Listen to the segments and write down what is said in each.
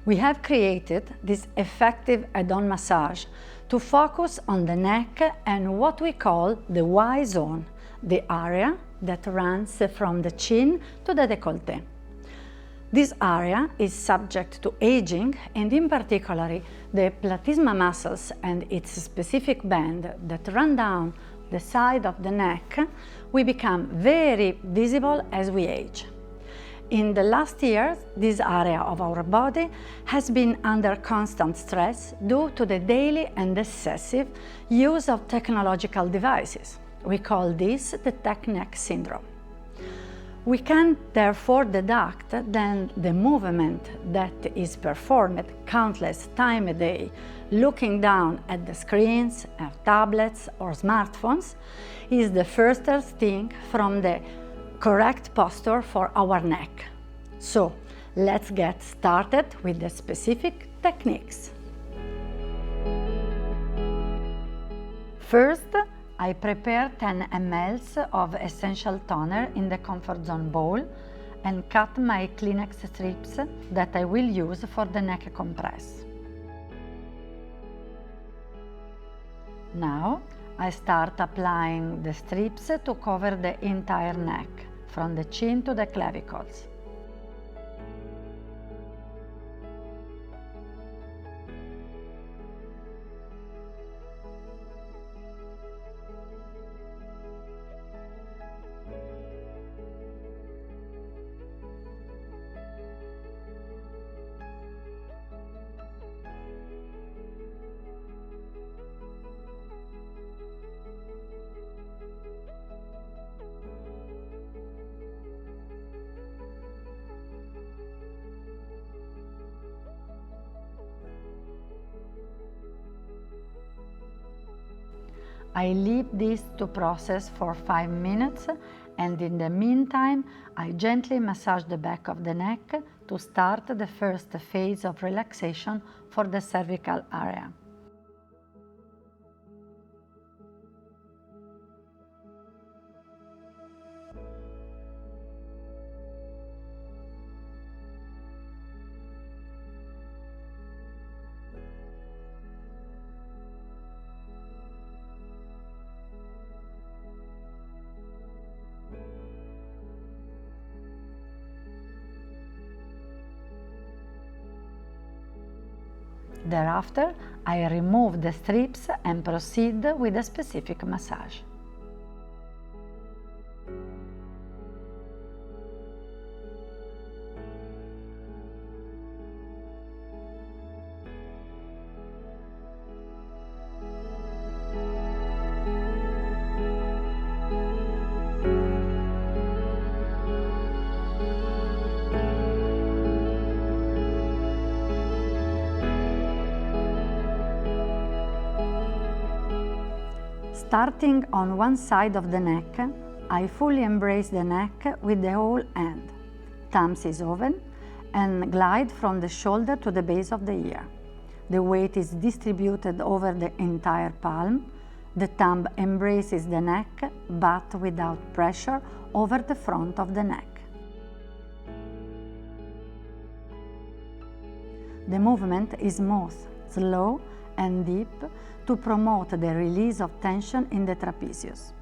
We have created this effective head-on massage to focus on the neck and what we call the Y zone, the area that runs from the chin to the décolleté. This area is subject to aging, and in particular the platysma muscles and its specific band that run down the side of the neck will become very visible as we age. In the last years, this area of our body has been under constant stress due to the daily and excessive use of technological devices. We call this the tech neck syndrome. We can therefore deduct that the movement that is performed countless times a day, looking down at the screens of tablets or smartphones, is the furthest thing from the correct posture for our neck. So, let's get started with the specific techniques. First, I prepare 10 ml of essential toner in the comfort zone bowl and cut my Kleenex strips that I will use for the neck compress. Now, I start applying the strips to cover the entire neck, from the chin to the clavicles. I leave this to process for 5 minutes, and in the meantime I gently massage the back of the neck to start the first phase of relaxation for the cervical area. Thereafter, I remove the strips and proceed with a specific massage. Starting on one side of the neck, I fully embrace the neck with the whole hand. Thumbs is open and glide from the shoulder to the base of the ear. The weight is distributed over the entire palm. The thumb embraces the neck, but without pressure over the front of the neck. The movement is smooth, slow, and deep to promote the release of tension in the trapezius.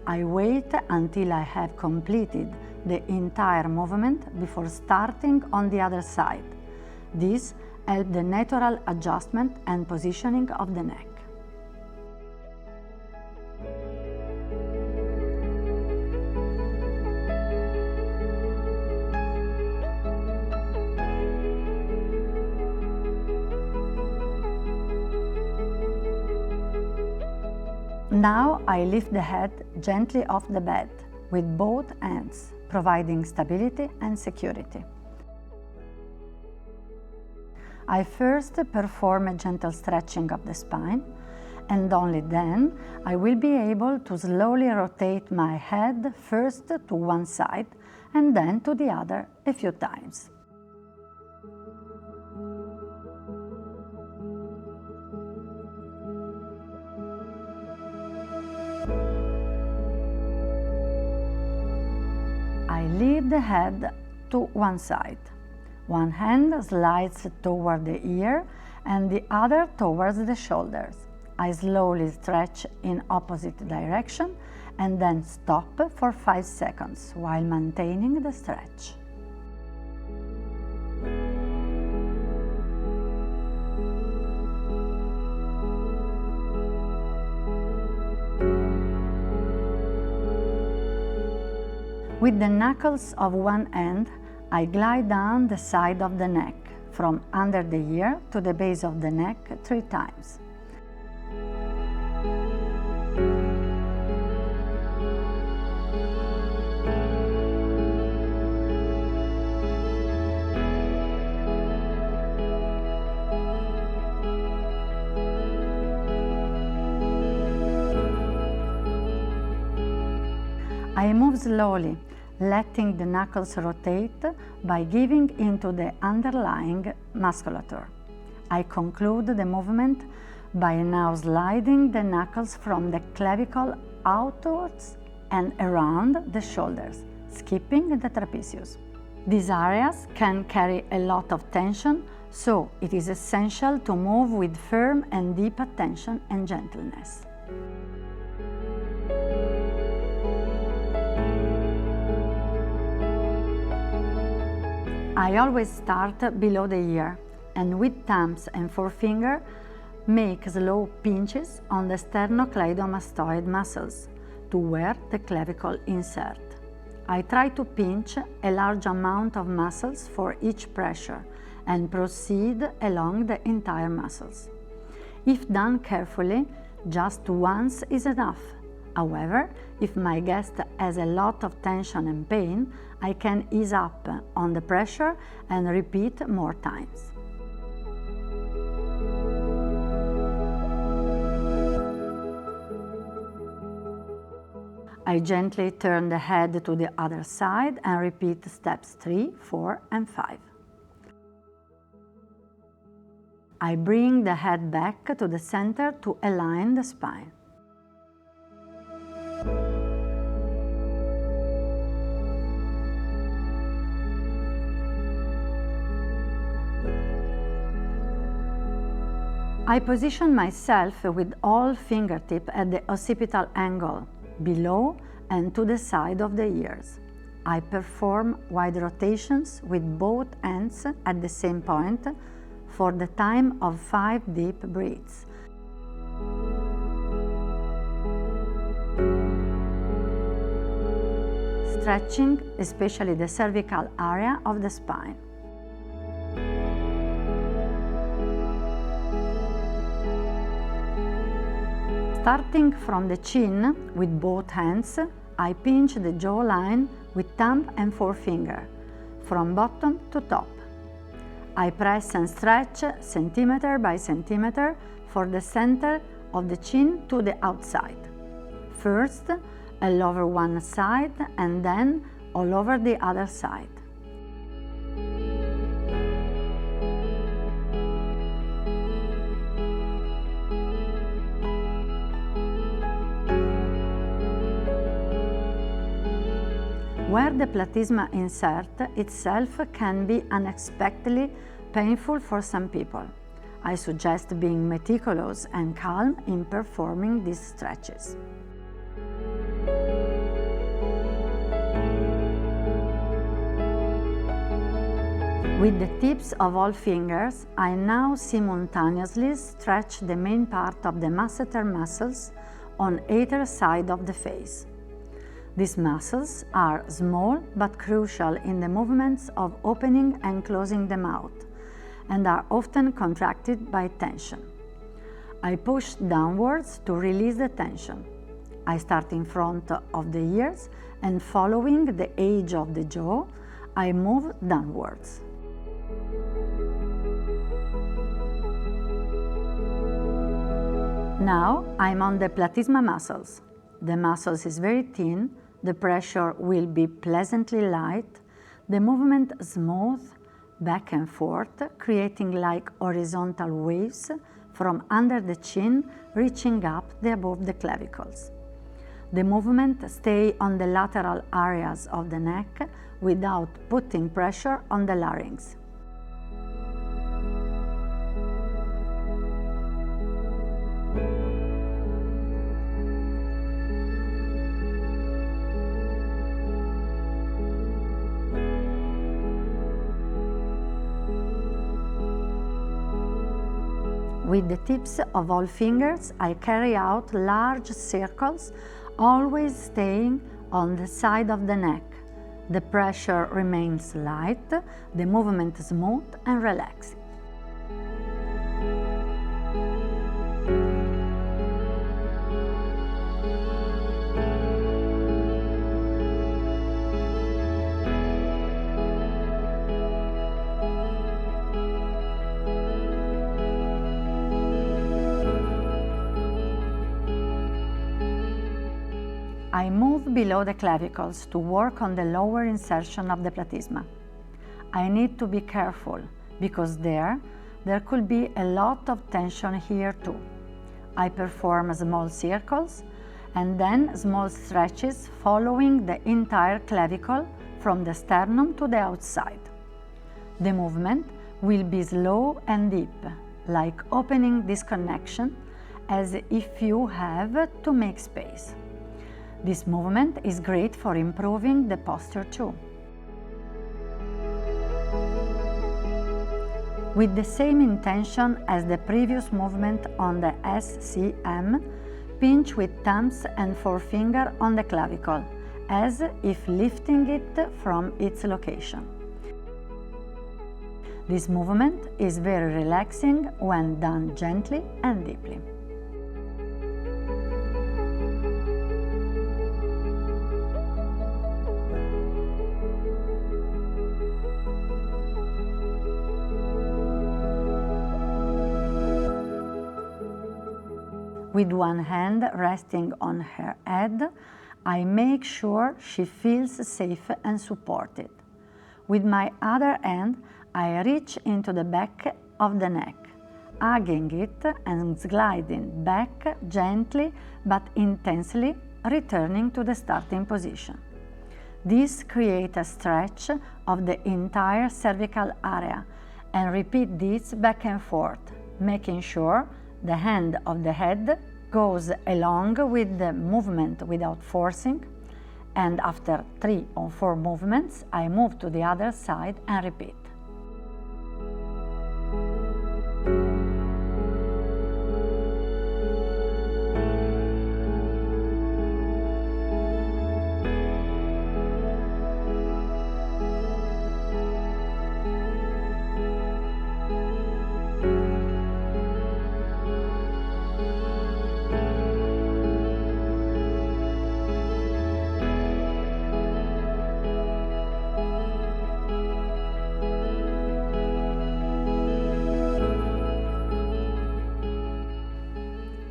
I wait until I have completed the entire movement before starting on the other side. This helps the natural adjustment and positioning of the neck. Now I lift the head gently off the bed with both hands, providing stability and security. I first perform a gentle stretching of the spine, and only then I will be able to slowly rotate my head first to one side and then to the other a few times. I lead the head to one side. One hand slides toward the ear and the other towards the shoulders. I slowly stretch in opposite direction and then stop for 5 seconds while maintaining the stretch. With the knuckles of one hand, I glide down the side of the neck, from under the ear to the base of the neck 3 times. I move slowly, letting the knuckles rotate by giving into the underlying musculature. I conclude the movement by now sliding the knuckles from the clavicle outwards and around the shoulders, skipping the trapezius. These areas can carry a lot of tension, so it is essential to move with firm and deep attention and gentleness. I always start below the ear and with thumbs and forefinger make slow pinches on the sternocleidomastoid muscles to where the clavicle insert. I try to pinch a large amount of muscles for each pressure and proceed along the entire muscles. If done carefully, just once is enough. However, if my guest has a lot of tension and pain, I can ease up on the pressure and repeat more times. I gently turn the head to the other side and repeat steps 3, 4, and 5. I bring the head back to the center to align the spine. I position myself with all fingertips at the occipital angle, below and to the side of the ears. I perform wide rotations with both hands at the same point for the time of 5 deep breaths. Stretching, especially the cervical area of the spine. Starting from the chin with both hands, I pinch the jawline with thumb and forefinger, from bottom to top. I press and stretch centimeter by centimeter for the center of the chin to the outside. First, all over one side and then all over the other side. Where the platysma insert itself can be unexpectedly painful for some people. I suggest being meticulous and calm in performing these stretches. With the tips of all fingers, I now simultaneously stretch the main part of the masseter muscles on either side of the face. These muscles are small but crucial in the movements of opening and closing the mouth and are often contracted by tension. I push downwards to release the tension. I start in front of the ears and following the edge of the jaw, I move downwards. Now I'm on the platysma muscles. The muscles is very thin, the pressure will be pleasantly light, the movement smooth, back and forth, creating like horizontal waves from under the chin, reaching up above the clavicles. The movement stays on the lateral areas of the neck without putting pressure on the larynx. With the tips of all fingers, I carry out large circles, always staying on the side of the neck. The pressure remains light, the movement smooth and relaxing. I move below the clavicles to work on the lower insertion of the platysma. I need to be careful because there could be a lot of tension here too. I perform small circles and then small stretches following the entire clavicle from the sternum to the outside. The movement will be slow and deep, like opening this connection as if you have to make space. This movement is great for improving the posture too. With the same intention as the previous movement on the SCM, pinch with thumbs and forefinger on the clavicle, as if lifting it from its location. This movement is very relaxing when done gently and deeply. With one hand resting on her head, I make sure she feels safe and supported. With my other hand, I reach into the back of the neck, hugging it and gliding back gently but intensely, returning to the starting position. This creates a stretch of the entire cervical area, and repeat this back and forth, making sure the hand of the head goes along with the movement without forcing, and after 3 or 4 movements, I move to the other side and repeat.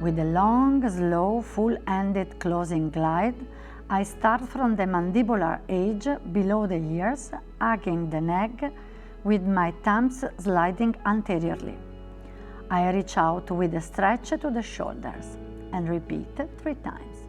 With a long, slow, full-ended closing glide, I start from the mandibular edge below the ears, hugging the neck with my thumbs sliding anteriorly. I reach out with a stretch to the shoulders and repeat 3 times.